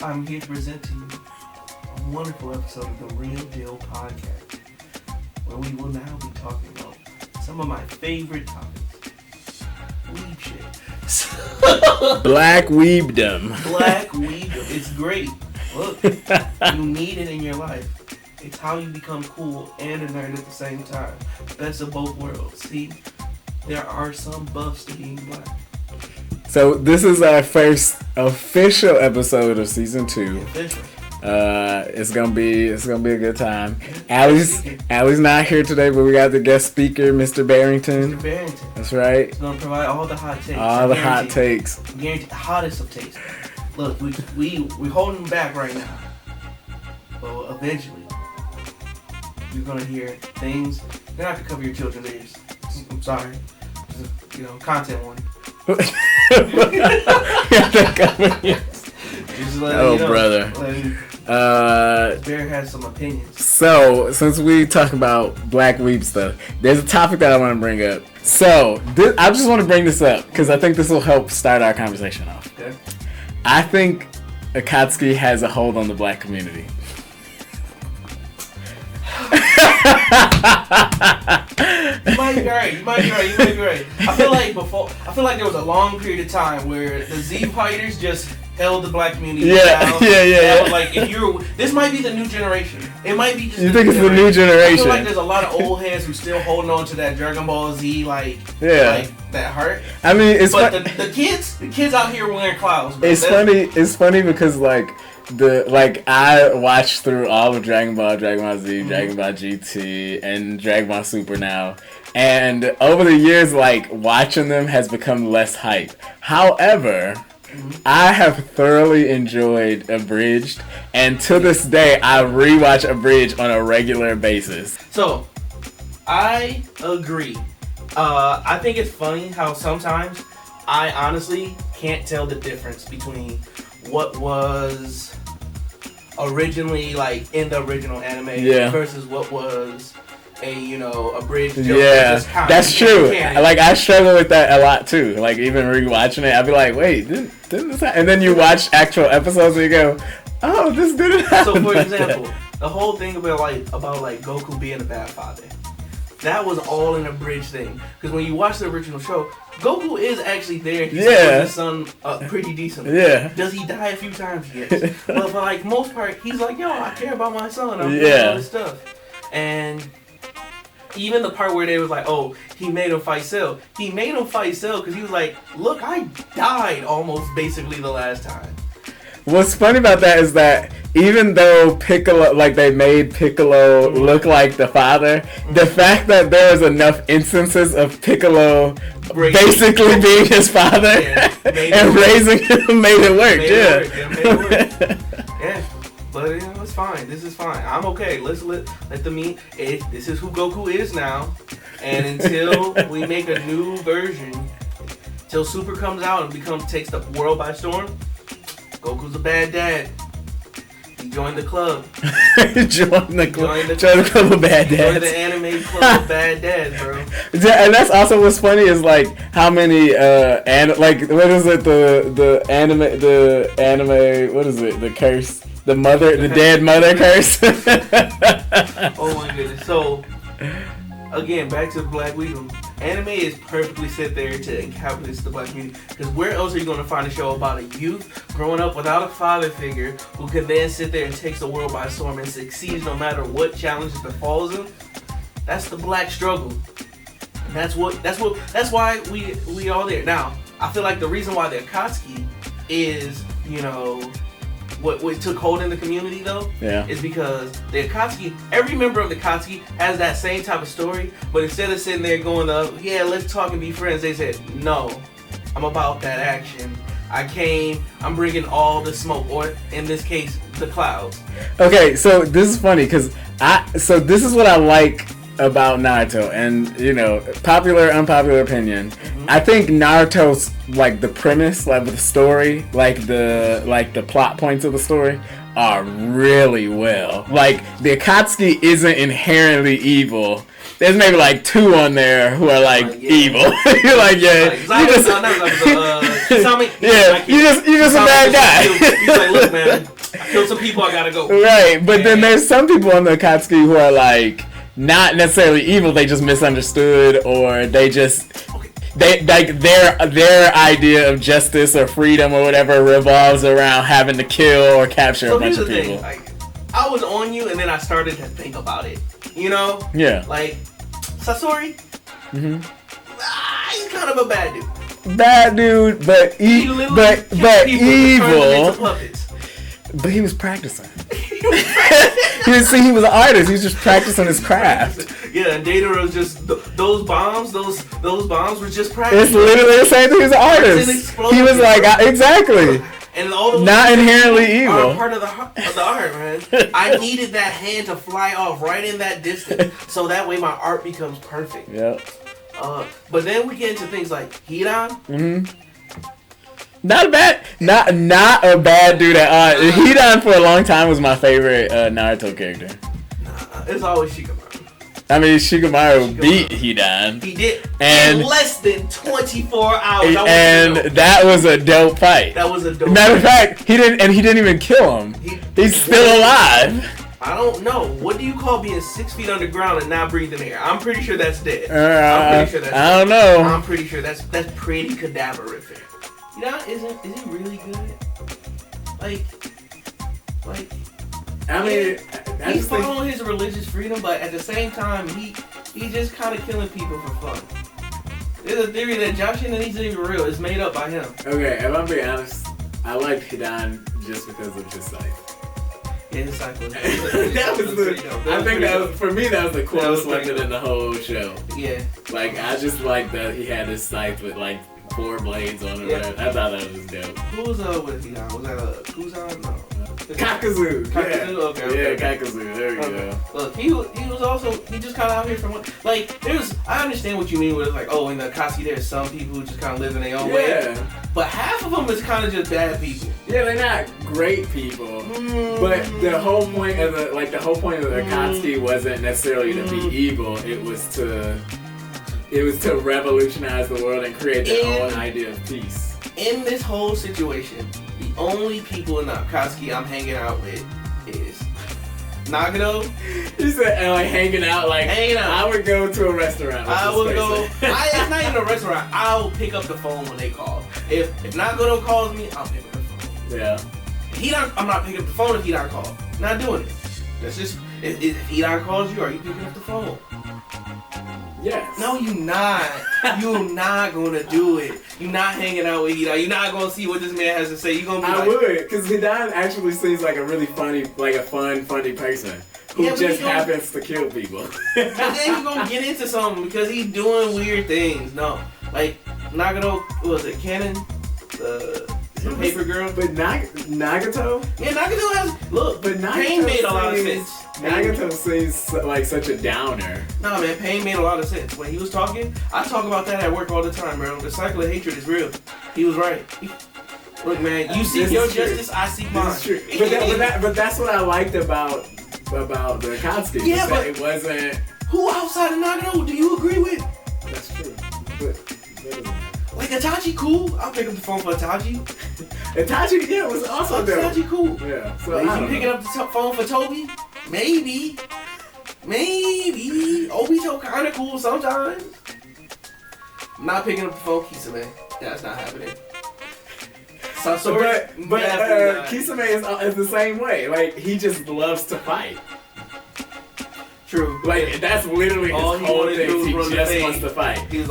I'm here to present to you a wonderful episode of the Real Deal Podcast, where we will now be talking about some of my favorite topics. Weeb shit. Black Weebdom. Black Weebdom. It's great. Look, you need it in your life. It's how you become cool and a nerd at the same time. Best of both worlds. See, there are some buffs to being black. So this is our first official episode of season 2. Official. It's gonna be a good time. Allie's not here today, but we got the guest speaker, Mr. Barrington. Mr. Barrington. That's right. He's gonna provide all the hot takes. All the hot takes. Guaranteed the hottest of takes. Look, we holding him back right now, but eventually you're gonna hear things. You're gonna have to cover your children's ears. I'm sorry. Content warning. Brother. Bear has some opinions. So, since we talk about Black Weeb stuff, there's a topic that I want to bring up. So, I just want to bring this up because I think this will help start our conversation off. Okay. I think Akatsuki has a hold on the black community. You might be right. I feel like there was a long period of time where the Z fighters just held the black community down. Yeah. Like this might be the new generation. It might be just. You think it's the new generation? I feel like there's a lot of old heads who still holding on to that Dragon Ball Z like that heart. I mean, the kids out here wearing clouds. Bro. It's funny because I watched through all of Dragon Ball Z, mm-hmm. Dragon Ball GT, and Dragon Ball Super now. And over the years, watching them has become less hype. However, mm-hmm. I have thoroughly enjoyed Abridged, and to this day, I rewatch Abridged on a regular basis. So, I agree. I think it's funny how sometimes I honestly can't tell the difference between what was originally in the original anime versus what was a bridge joke. Yeah, that's true. I struggle with that a lot too. Even rewatching it, I'd be like, wait, didn't this happen? And then you watch actual episodes and you go, oh, this didn't happen. So for example, the whole thing about Goku being a bad father, that was all an abridged thing. Because when you watch the original show, Goku is actually there. He's his son pretty decently. Yeah. Does he die a few times? Yes. But for most part, he's like, yo, I care about my son. I'm doing all this stuff. And even the part where they was like, oh, he made him fight Cell. He made him fight Cell because he was like, look, I died almost basically the last time. What's funny about that is that even though Piccolo, they made Piccolo look like the father, the fact that there was enough instances of Piccolo basically being his father and raising him made it work. Yeah, but it's fine. This is fine. I'm okay. Let them meet. This is who Goku is now, and until we make a new version, till Super comes out and takes the world by storm. Goku's a bad dad. He joined the club. Joined the club of bad dads. Joined the anime club of bad dads, bro. And that's also what's funny is how many what is it the anime what is it, the curse, the dead mother curse. Oh my goodness. So again, back to the Black Weebdom. Anime is perfectly set there to encapsulate the black community. Because where else are you going to find a show about a youth growing up without a father figure who can then sit there and takes the world by storm and succeeds no matter what challenges befalls him? That's the black struggle. And that's why we all there. Now, I feel like the reason why the Akatsuki is, what took hold in the community though, is because the Akatsuki, every member of the Akatsuki has that same type of story, but instead of sitting there going let's talk and be friends, they said, no, I'm about that action. I'm bringing all the smoke, or in this case, the clouds. Okay, so this is funny because this is what I like about Naruto, and popular, unpopular opinion. Mm-hmm. I think Naruto's the premise, the story, the plot points of the story are really well. The Akatsuki isn't inherently evil. there's maybe like 2 on there who are like evil. You're like, yeah, you just a bad guy. He's like, look, man, I killed some people, I gotta go. Right, but then there's some people on the Akatsuki who are like not necessarily evil. They just misunderstood, or they just. They like their idea of justice or freedom or whatever revolves around having to kill or capture a bunch of people. Thing, like, I was on you, and then I started to think about it. You know? Yeah. Like Sasori. He's kind of a bad dude. Bad dude, but evil. But he was practicing. He was an artist. He was just practicing his craft. Yeah, and Dataro's just those bombs were just practice. It's literally the same thing. He was an artist. He was like exactly. And all the not inherently evil. Are part of the art, man. I needed that hand to fly off right in that distance, so that way my art becomes perfect. Yep. But then we get into things like Hidan. Not a bad dude at all. Hidan for a long time was my favorite Naruto character. Nah, it's always Shikamaru. I mean, Shikamaru beat Hidan. He did. In less than 24 hours. And that was a dope fight. Matter of fact, he didn't even kill him. He's still alive. I don't know. What do you call being 6 feet underground and not breathing air? I'm pretty sure that's dead. I don't know. I'm pretty sure that's pretty cadaverific. You know, is he really good? Like. I mean, he's following his religious freedom, but at the same time, he just kind of killing people for fun. There's a theory that Joshing and he's even real. It's made up by him. Okay, if I'm being honest, I like Hidan just because of his scythe. Yeah, his scythe was. I think that was for me. That was the coolest weapon in the whole show. Yeah. Like I just like that he had his scythe with like 4 blades on it. Yeah. I thought that was dope. Who was with Hidan? Was that Kuzan? No. Kakuzu. Kakuzu? Okay. Kakuzu. There we go. Look, he was also, he just kind of out here from, like, I understand what you mean with, like, in the Akatsuki there's some people who just kind of live in their own way. But half of them is kind of just bad people. Yeah, they're not great people. But the whole point of the Akatsuki wasn't necessarily to be evil. It was to revolutionize the world and create their own idea of peace. In this whole situation, the only people in the Akatsuki I'm hanging out with is Nagato. You said hanging out. I would go to a restaurant. It's not even a restaurant. I'll pick up the phone when they call. If Nagato calls me, I'll pick up the phone. Yeah. I'm not picking up the phone if Hidan calls. Not doing it. That's just if Hidan calls you, are you picking up the phone? Yes. No, you not. You're not gonna do it. You're not hanging out with Hidan. You're not gonna see what this man has to say. You're gonna be I would, because Hidan actually seems like a really funny, funny person who just happens to kill people. But then you're gonna get into something because he's doing weird things. No, like Nagato, was it Canon? The paper girl? But Nagato? Yeah, Nagato has but Pain made a lot of sense. Nagato seems like such a downer. Nah, man, Pain made a lot of sense. When he was talking, I talk about that at work all the time, bro. The cycle of hatred is real. He was right. Look, man, you seek your justice, I seek mine. This is true. But that's what I liked about the Akatsuki. Yeah, but it wasn't. Who outside of Nagato do you agree with? That's true. But like Itachi, cool. I'll pick up the phone for Itachi. Itachi, yeah, was also dope. Itachi, cool. Yeah. So like, you picking up the phone for Toby? Maybe. Obito kind of cool sometimes. I'm not picking up the phone, Kisame. That's not happening. Sasori, but Kisame is the same way. Like he just loves to fight. True. Like, that's literally his whole thing. He just wants to fight. He's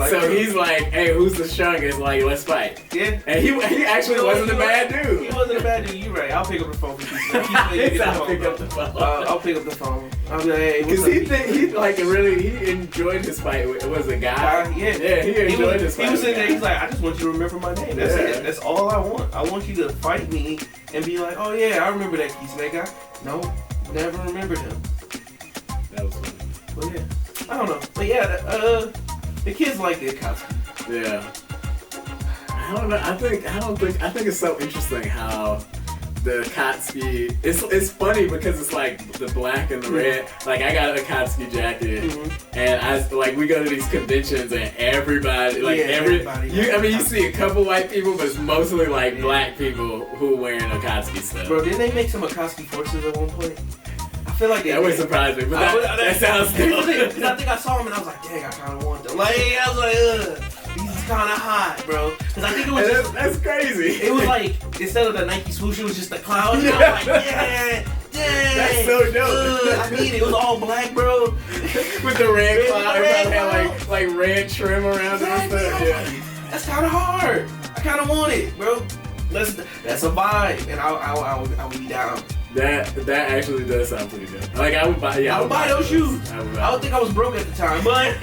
like, hey, who's the strongest? Like, let's fight. Yeah. And he actually wasn't a bad dude. He wasn't a bad dude. You're right. I'll pick up the phone for you. I'll pick up the phone. I'll pick up the phone. I'll be like, hey, what's up? Because he enjoyed his fight. It was a guy. Yeah, he enjoyed his fight. He was sitting there, he's like, I just want you to remember my name. That's it. That's all I want. I want you to fight me and be like, oh yeah, I remember that Kisame guy. No, never remembered him. That was funny. But yeah, I don't know. But yeah, the kids like the Akatsuki. Yeah. I don't know. I think it's so interesting how the Akatsuki. It's funny because it's like the black and the red. Like I got an Akatsuki jacket, and we go to these conventions and everybody, you see a couple white people, but it's mostly like black people who wearing Akatsuki stuff. Bro, didn't they make some Akatsuki forces at one point? I feel like that would surprise me, but that sounds cool. Because I think I saw them and I was like, dang, I kind of want them. Like, I was like, ugh. He's kind of hot, bro. Because I think it was that's crazy. It was like, instead of the Nike swoosh, it was just the cloud. And I was like, yeah, dang. That's so dope. I need it. It was all black, bro. With the red cloud. It had like red trim around it and stuff. Yeah. That's kind of hard. I kind of want it, bro. That's a vibe. And I would be down. That actually does sound pretty good. Like I would buy. Yeah, I would buy those shoes. I would think I was broke at the time, but.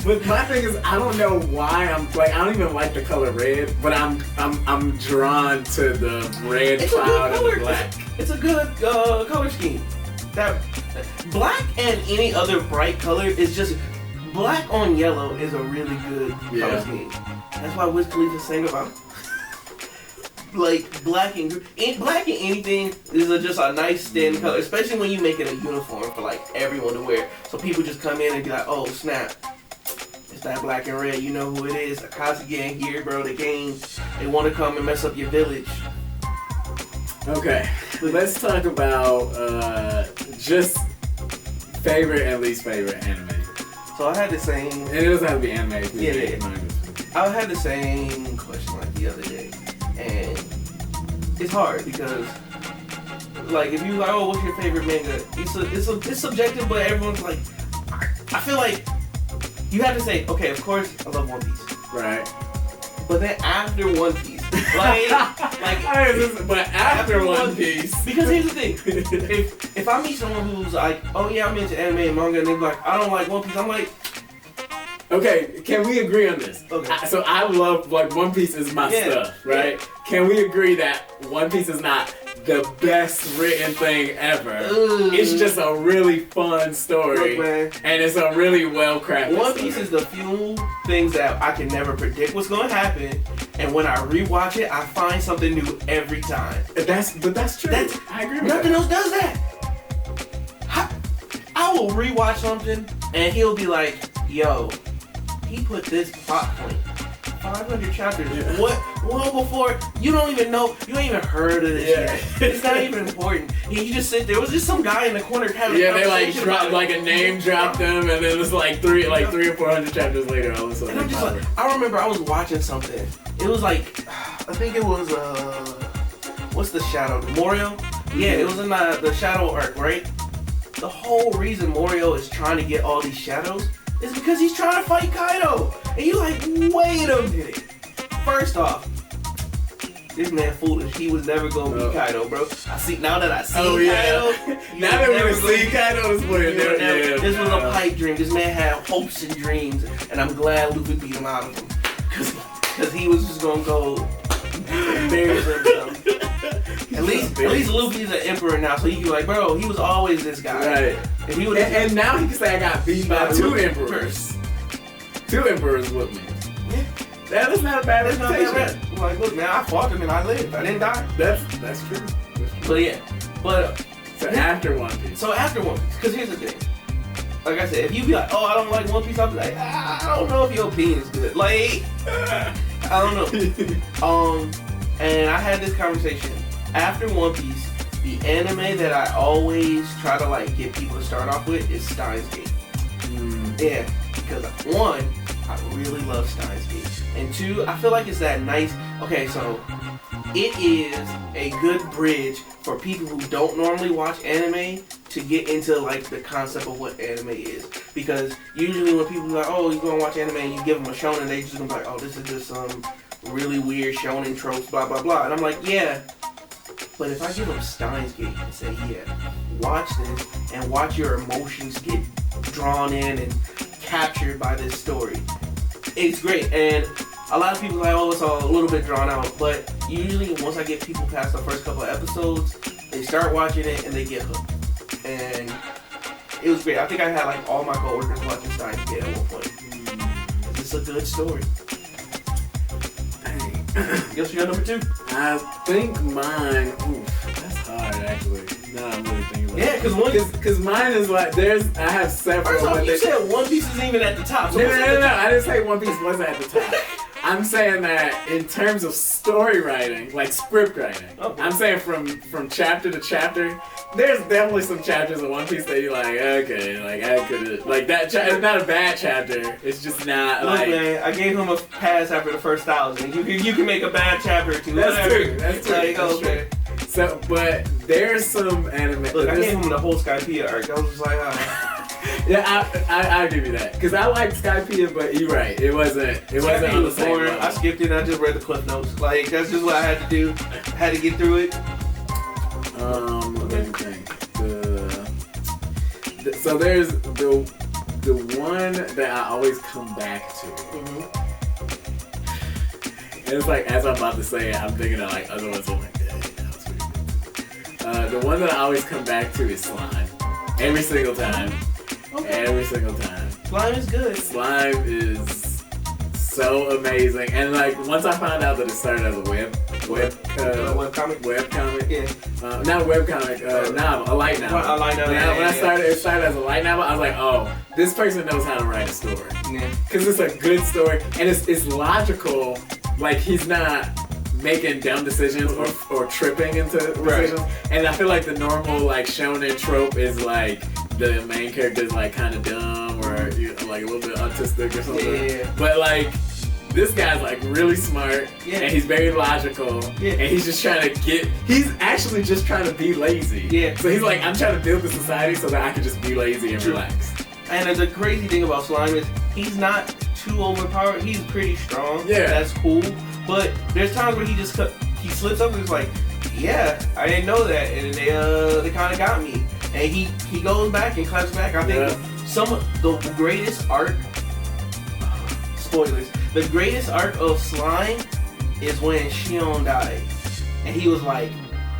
But my thing is, I don't know why I don't even like the color red, but I'm drawn to the red cloud and the black. It's a good color scheme. That black and any other bright color is just black on yellow is a really good color scheme. That's why Wiz Khalifa sang about like black and anything is just a nice standing color, especially when you make it a uniform for like everyone to wear. So people just come in and be like, oh snap. It's that black and red, you know who it is. Akatsuki gang here, bro. They want to come and mess up your village. Okay, let's talk about just favorite and least favorite anime. So I had the same. And it doesn't have to be anime. Yeah. I had the same question like the other day, and it's hard because, like, if you like, oh, what's your favorite manga? It's subjective, but everyone's like, I feel like. You have to say, okay, of course, I love One Piece. Right. But then after One Piece, but after One Piece. Because here's the thing, if I meet someone who's like, oh yeah, I'm into anime and manga, and they're like, I don't like One Piece, I'm like, okay, can we agree on this? Okay. So I love, like, One Piece is my stuff, right? Yeah. Can we agree that One Piece is not the best written thing ever? It's just a really fun story. Look, man, and it's a really well crafted One Piece is the few things that I can never predict what's going to happen, and when I rewatch it, I find something new every time. But that's true. I agree with nothing that. else does that. I will rewatch something and he'll be like, yo, he put this plot point 500 chapters. Yeah. What? Well, before you don't even know, you ain't even heard of this yet. It's not even important. You just sit there. It was just some guy in the corner having a conversation. They like dropped like a name, dropped them, and then it was like 300 or 400 chapters later. All of a sudden, and I'm just like, I remember I was watching something. It was like, I think it was what's the shadow? Morio? Yeah, it was in the shadow arc, right? The whole reason Morio is trying to get all these shadows is because he's trying to fight Kaido. And you like, wait a minute. First off, this man foolish. He was never gonna be Kaido, bro. Now that I see Kaido. Now that we see Kaido is playing there. This was a pipe dream. This man had hopes and dreams, and I'm glad Luffy beat him out of them. Cause he was just gonna go embarrass himself. At least Luffy's an emperor now, so you can be like, bro, he was always this guy. Right. And now he can say I got beat by two emperors. Two emperors with me. Yeah. That's not a bad reputation. Like, look, man, I fought him and I lived. I didn't die. That's true. But yeah. After One Piece. So after One Piece, because here's the thing. Like I said, if you be like, oh, I don't like One Piece, I'll be like, I don't know if your opinion is good. Like, I don't know. And I had this conversation. After One Piece, the anime that I always try to like get people to start off with is Steins Gate. Yeah, because one, I really love Steins Gate, and two, I feel like it's that nice. Okay, so it is a good bridge for people who don't normally watch anime to get into like the concept of what anime is. Because usually when people are like, oh, you gonna watch anime, and you give them a shonen, they just gonna be like, oh, this is just some really weird shonen tropes, blah blah blah. And I'm like, yeah. But if I give them Steins Gate and say, yeah, watch this and watch your emotions get drawn in and captured by this story, it's great. And a lot of people are like, oh, it's a little bit drawn out. But usually once I get people past the first couple of episodes, they start watching it and they get hooked. And it was great. I think I had like all my coworkers watching Steins Gate at one point. It's a good story. Guess your number 2. I think mine. Oof, that's hard actually. No, I'm really thinking about. Yeah, because mine is like I have several. First off, you said One Piece isn't even at the top. So no. I didn't say One Piece wasn't at the top. I'm saying that in terms of story writing, like script writing, I'm saying from chapter to chapter, there's definitely some chapters of One Piece that you're like, okay, like I could like that. It's not a bad chapter. It's just not Look, like. man, I gave him a pass after the first 1,000. You can make a bad chapter or 2. That's true. That's true. Like, that's okay. True. So, but there's some anime. Look, I gave him the whole Skypiea arc. I was just like, yeah, I'll give you that. Because I like Skypiea, but you're right. It wasn't on the same level. I skipped it and I just read the cliff notes. Like, that's just what I had to do. I had to get through it. Let me think. So there's the one that I always come back to. And it's like, as I'm about to say it, I'm thinking of like other ones. I'm like, yeah, that was pretty good. The one that I always come back to is Slime. Every single time. Okay. Every single time. Slime is good. Slime is so amazing. And like, once I found out that it started as a webcomic. Yeah. Not webcomic, novel, a light novel. A light novel. When it started as a light novel, I was like, oh, this person knows how to write a story. Yeah. Because it's a good story, and it's logical. Like, he's not making dumb decisions or tripping into decisions. Right. And I feel like the normal like shonen trope is like the main character is like kind of dumb or like a little bit autistic or something. Yeah. But like this guy's like really smart and he's very logical and he's just trying to he's actually just trying to be lazy. Yeah. So he's like, I'm trying to build the society so that I can just be lazy and relax. And the crazy thing about Slime is he's not too overpowered. He's pretty strong. Yeah. That's cool. But there's times where he slips up and is like, yeah, I didn't know that, and they kind of got me. And he goes back and claps back. I think some of the greatest arc, spoilers, the greatest arc of Slime is when Shion died, and he was like,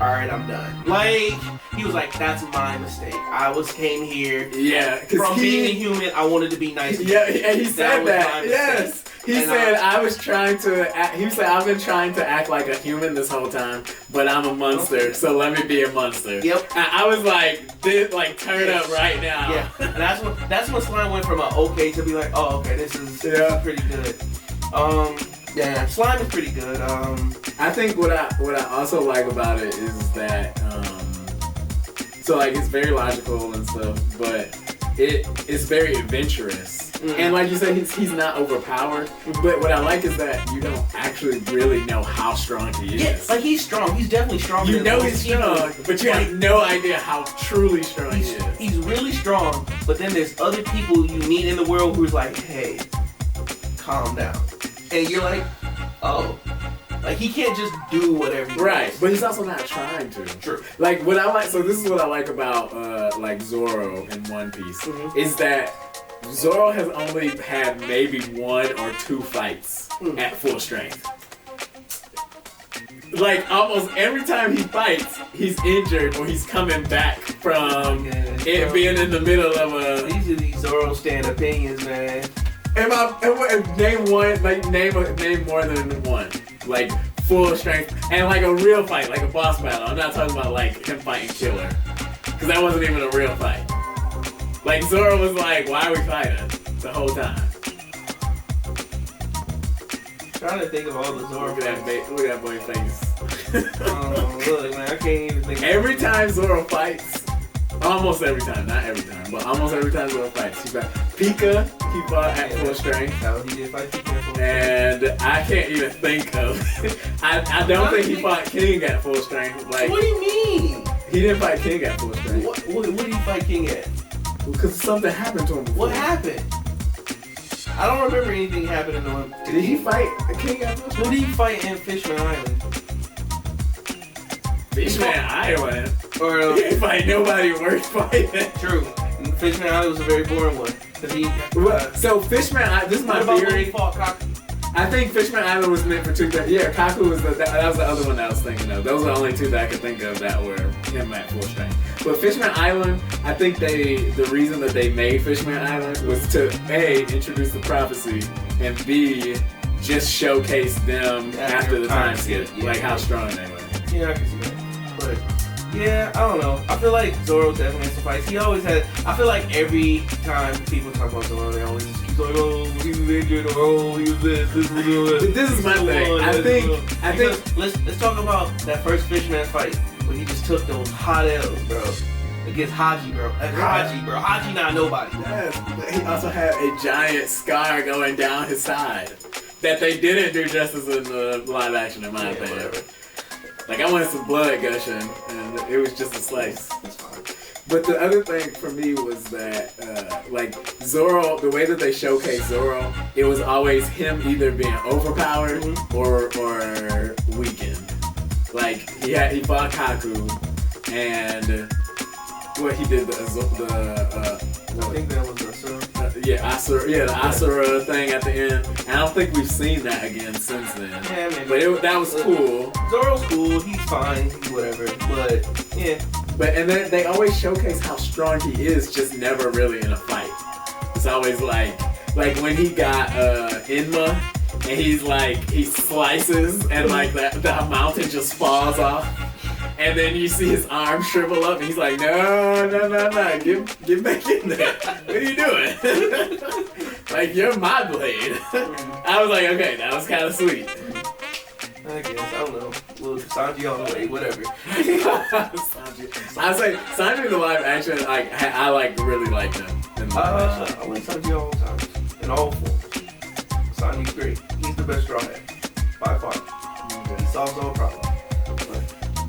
all right, I'm done. Like, he was like, that's my mistake. I came here. Yeah. From being a human, I wanted to be nice. Yeah, and he said that. Yes. He said, I've been trying to act like a human this whole time, but I'm a monster, so let me be a monster. Yep. And I was like, turn up right now. Yeah. And that's when Slime went from okay to be like, oh, okay, this is pretty good. Yeah, Slime is pretty good. I think what I also like about it is that so like it's very logical and stuff, but it's very adventurous. And like you said, he's not overpowered. But what I like is that you don't actually really know how strong he is. Yeah, like he's strong. He's definitely strong. You know he's strong, but you have no idea how truly strong he is. He's really strong, but then there's other people you meet in the world who's like, hey, calm down. And you're like, oh. Like, he can't just do whatever he wants. But he's also not trying to. True. Like, so this is what I like about, like, Zoro in One Piece, is that Zoro has only had maybe 1 or 2 fights at full strength. Like, almost every time he fights, he's injured or he's coming back from it being in the middle of a... These are these Zoro stand opinions, man. Name one, like, name more than one. Like, full strength, and like a real fight, like a boss battle. I'm not talking about like him fighting Killer, because that wasn't even a real fight. Like, Zoro was like, why are we fighting the whole time? Trying to think of all the Zoro. Look at that boy face. Look, man, I can't even think. Every time Zoro fights, almost every time, not every time, but almost every time Zoro fights, he fought Pika. He fought at full strength. No, he did fight Pika at full strength. And I can't even think of. I don't think he fought King at full strength. Like, what do you mean? He didn't fight King at full strength. What did he fight King at? Because something happened to him before. What happened? I don't remember anything happening to him. Did he fight King at full strength? Who did he fight in Fishman Island? Fishman Island? Or he didn't fight nobody worth fighting. True. And Fishman Island was a very boring one. So Fishman Island, this is my theory. I think Fishman Island was meant for 2 things. Yeah, Kaku was that was the other one I was thinking of. Those are the only 2 that I could think of that were him at full strength. But Fishman Island, I think the reason that they made Fishman Island was to A, introduce the prophecy, and B, just showcased them after the time skip, yeah, like how strong they were. Yeah, I can see that. But yeah, I don't know. I feel like Zoro definitely has to fight. He always had. I feel like every time people talk about Zoro, they always just keep like, oh, he was injured, or oh, he was this was that. But this is my thing. I think. Let's talk about that first Fishman fight where he just took those hot L's, bro. Against Haji, bro. Haji not nobody. Yes. He also had a giant scar going down his side that they didn't do justice in the live action, in my opinion. Whatever. Like, I wanted some blood gushing, and it was just a slice. That's fine. But the other thing for me was that, like, Zoro, the way that they showcased Zoro, it was always him either being overpowered or weakened. Like, he fought Kaku, and what he did, I think that was the Asura thing at the end. And I don't think we've seen that again since then. Yeah, maybe. But that was cool. Zoro's cool. He's fine. He's whatever. But yeah. And then they always showcase how strong he is, just never really in a fight. It's always like when he got Enma, and he slices, and like the mountain just falls off. And then you see his arm shrivel up, and he's like, no, get back in there. What are you doing? Like, you're my blade. I was like, okay, that was kind of sweet. I guess, I don't know. Little Sanji all the way, whatever. Sanji. I was like, Sanji in the live action, I really liked him. In the live action. I like Sanji all the time. In all forms. Sanji's great. He's the best straw hat. By far. He solves all problems.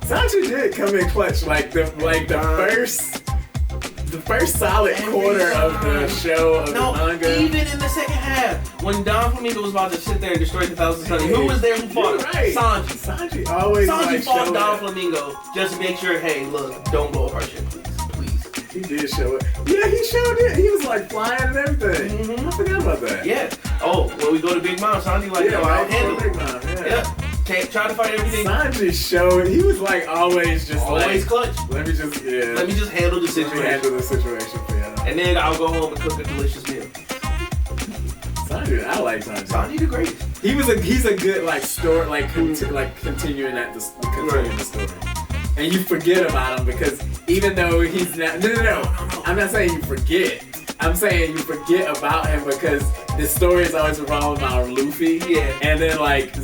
Sanji did come in clutch, the first solid quarter of the show of the manga. Even in the second half, when Don Flamingo was about to sit there and destroy the Thousand Sunny, who was there who fought him? Right. Sanji always fought Don Flamingo just to make sure, hey, look, don't blow up our ship, please. He did show it. Yeah, he showed it. He was like flying and everything. I forgot about that. Yeah. Oh, when we go to Big Mom, Sanji I'll handle it. Big Mom. Yeah. Try to fight everything. Sanji showed, he was like always clutch. Let me just handle the situation. For you. And then I'll go home and cook a delicious meal. Sanji, I like Sanji. Sanji the greatest. He's a good story, continuing the story. And you forget about him because even though he's not, no. I'm not saying you forget. I'm saying you forget about him because the story is always revolving around Luffy, and then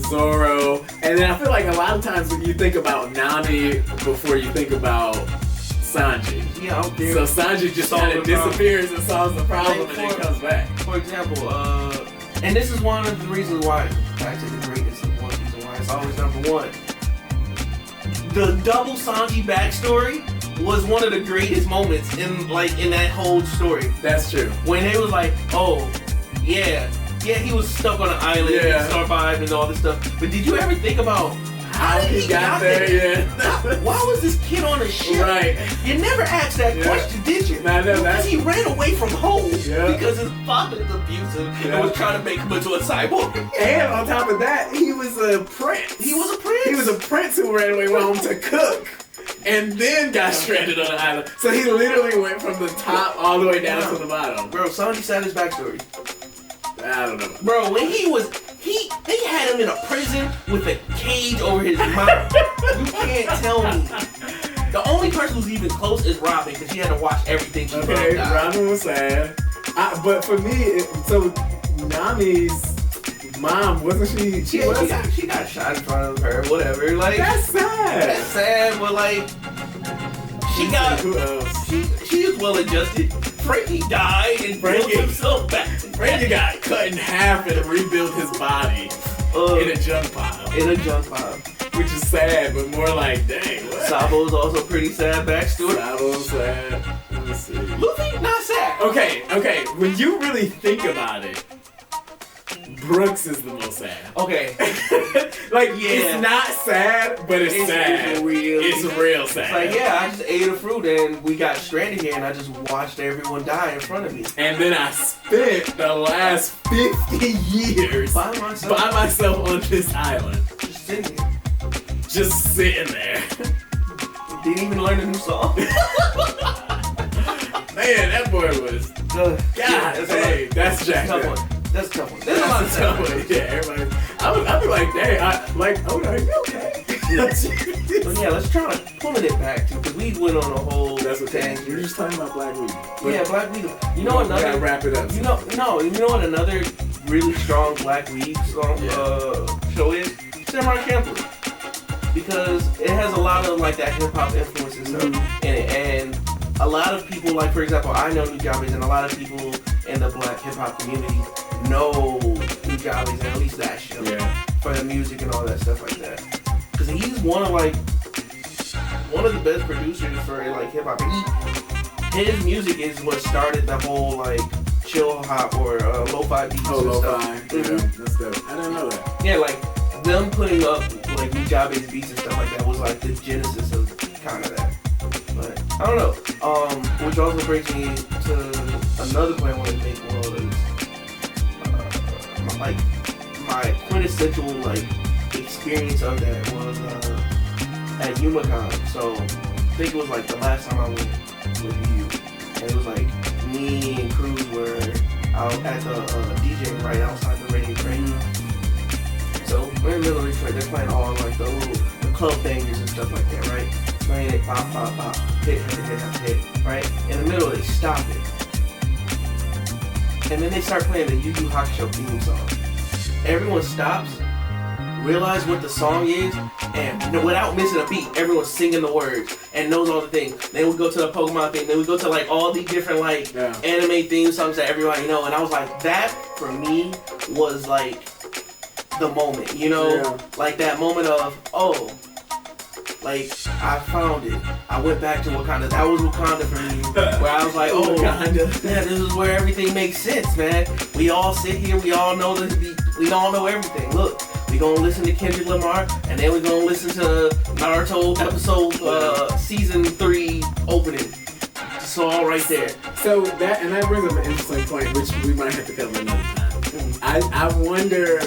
Zoro, and then I feel like a lot of times when you think about Nami before you think about Sanji. Yeah, okay. So Sanji just kind of disappears and solves the problem and then comes back. For example, and this is one of the reasons why, actually the greatest one reason why it's always number one. The double Sanji backstory was one of the greatest moments in that whole story. That's true. When they was like, oh, yeah, he was stuck on an island and survived and all this stuff. But did you ever think about how he got there? Yeah. Why was this kid on a ship? Right. You never asked that question, did you? No, because he ran away from home because his father was abusive and was trying to make him into a cyborg. And on top of that, he was a prince. He was a prince who ran away from home to cook. And then got stranded on an island. So he literally went from the top all the way down to the bottom. Bro, Sanji said his backstory. I don't know. Bro, when they had him in a prison with a cage over his mouth. You can't tell me. The only person who's even close is Robin because she had to watch everything she did. Robin was sad. But for me, so Nami's mom, wasn't she? She got shot in front of her, whatever. That's sad. That's sad, but she got. Who else? She is well adjusted. Frankie died and built himself back. Frankie got cut in half and rebuilt his body in a junk pile. Which is sad, but more like, dang. What? Sabo's also pretty sad backstory. Sabo's sad. Let me see. Luffy, not sad. Okay. When you really think about it, Brooks is the most sad. Okay. It's not sad, but it's sad. It's real sad. It's I just ate a fruit and we got stranded here and I just watched everyone die in front of me. And then I spent the last 50 years by myself on this island. Just sitting there. Didn't even learn a new song. Man, that boy was... that's jacked up. That's a tough one. There's a lot of tough ones. Yeah, everybody. I'd be like, dang, are you okay? But yeah, let's try pulling it back too, because we went on a whole. That's what tangent. You're just talking about Black Weebdom. Yeah, Black Weebdom. You know another. Gotta wrap it up. You know what another really strong Black Weeb song show is? Samurai Champloo. Because it has a lot of like that hip hop influence and stuff in it, and a lot of people, like for example, I know Nujabes, and a lot of people in the Black hip hop community know Nujabes, and at least that show for the music and all that stuff like that. Because he's one of the best producers for like hip hop. His music is what started the whole like chill hop or lo-fi beats. Oh, lo-fi. Yeah, that's dope. I didn't know that. Yeah, like them putting up like Nujabes beats and stuff like that was like the genesis of kind of that. But I don't know. Which also brings me to another point I want to make was like my quintessential like experience of that was at YumaCon. So I think it was like the last time I went with you, and it was like me and Cruz were out at the DJ right outside the radio train. So we're in the middle of Detroit, they're playing all like the club bangers and stuff like that, right? Playing it, pop, pop, pop, hit, right? In the middle, they stop it. And then they start playing the Yu Yu Hakusho theme song. Everyone stops, realize what the song is, and without missing a beat, everyone's singing the words and knows all the things. Then we go to the Pokemon thing, then we go to like all the different like anime theme songs that everybody know. And I was like, that for me was like the moment, you know? Like that moment of, oh, like, I found it. I went back to Wakanda. That was Wakanda for me. Where I was like, oh, Wakanda. Yeah, this is where everything makes sense, man. We all sit here. We all know we all know everything. Look, we gonna listen to Kendrick Lamar, and then we gonna listen to Naruto episode season 3 opening. It's all right there. So that brings up an interesting point, which we might have to cover another time. I wonder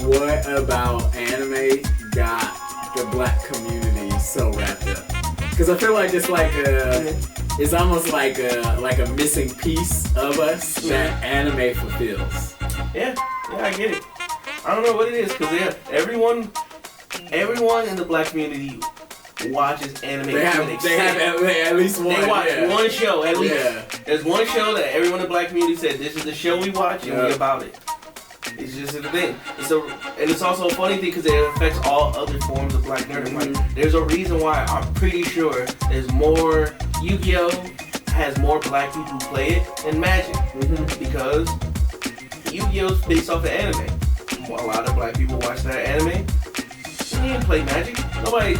what about anime got the Black community so wrapped up, because I feel like it's like it's almost like a missing piece of us that anime fulfills. Yeah, I get it. I don't know what it is, because everyone in the Black community watches anime. They have at least one. They watch one show at least. Yeah. There's one show that everyone in the Black community said, this is the show we watch and we about it. It's just the thing. And it's also a funny thing because it affects all other forms of Black nerdom. Like, there's a reason why I'm pretty sure there's more Yu-Gi-Oh! Has more Black people who play it than Magic. Because Yu-Gi-Oh! Is based off of anime. A lot of Black people watch that anime. We didn't play Magic. Nobody,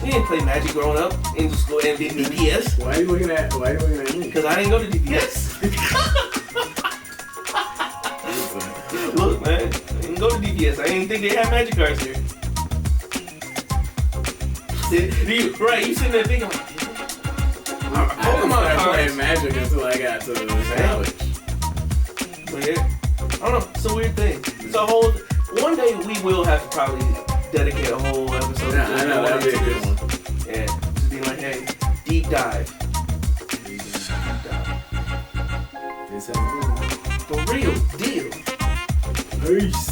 we didn't play Magic growing up in school and did DPS. Why are you looking at me? Because I didn't go to DPS. Look, man, I didn't go to DPS. I didn't think they had Magic cards here. Right, you sitting there thinking like, I didn't start playing Magic until I got to college. But yeah, I don't know, it's a weird thing. It's a whole, one day we will have to probably dedicate a whole episode to I know, that'd be a good one. Yeah, just be like, hey, deep dive. This has been the real deal. Peace.